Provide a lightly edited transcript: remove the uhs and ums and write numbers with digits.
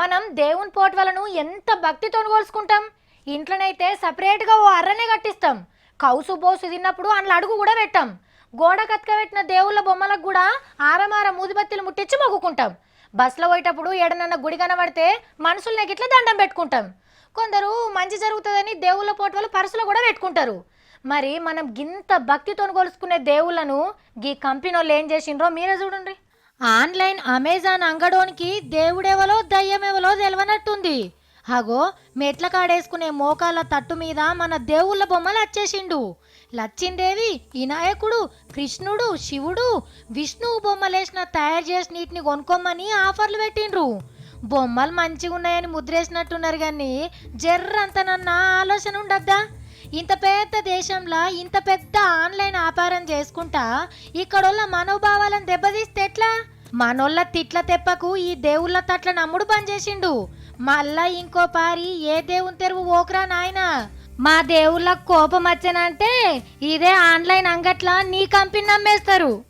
మనం దేవుని పోటవలను ఎంత భక్తితో కొలుసుకుంటాం. ఇంట్లోనైతే సపరేట్గా ఓ అర్రనే కట్టిస్తాం. కౌసు బోసు తిన్నప్పుడు అందులో అడుగు కూడా పెట్టాం. గోడ కతకబెట్టిన దేవుళ్ళ బొమ్మలకు కూడా ఆరమార మూదిబత్తిలు ముట్టించి మొక్కుకుంటాం. బస్సులో పోయేటప్పుడు ఎడనన్న గుడి కనబడితే మనసులు గిట్ల దండం పెట్టుకుంటాం. కొందరు మంచి జరుగుతుందని దేవుళ్ళ పోటవలు పర్సులో కూడా పెట్టుకుంటారు. మరి మనం గింత భక్తితో కొలుసుకునే దేవుళ్ళను గీ కంపెనీ వాళ్ళు ఏం చేసిండ్రో మీరే చూడండి. ఆన్లైన్ అమెజాన్ అంగడోనికి దేవుడెవలో దయ్యమెవలో తెలవనట్టుంది. అగో మెట్ల కాడేసుకునే మోకాళ్ళ తట్టు మీద మన దేవుళ్ళ బొమ్మలు వచ్చేసిండు. లచ్చిందేవి, వినాయకుడు, కృష్ణుడు, శివుడు, విష్ణువు బొమ్మలేసిన తయారు చేసి నీటిని కొనుక్కోమని ఆఫర్లు పెట్టిండ్రు. బొమ్మలు మంచిగా ఉన్నాయని ముద్రేసినట్టున్నారు కానీ జర్రంతనన్న ఆలోచన ఉండద్దా? ఇంత పెద్ద దేశంలో ఇంత పెద్ద ఆన్లైన్ వ్యాపారం చేసుకుంటా ఇక్కడోళ్ళ మనోభావాలను దెబ్బతీస్తే ఎట్లా? మనోళ్ళ తిట్ల తెప్పకు ఈ దేవుళ్ళ తట్ల నమ్ముడు పనిచేసిండు. మళ్ళా ఇంకో పారి ఏ దేవుని తెరువు ఓకరా నాయనా. మా దేవుళ్ళకు కోపం వచ్చానంటే ఇదే ఆన్లైన్ అంగట్లా నీ కంపెనీ నమ్మేస్తారు.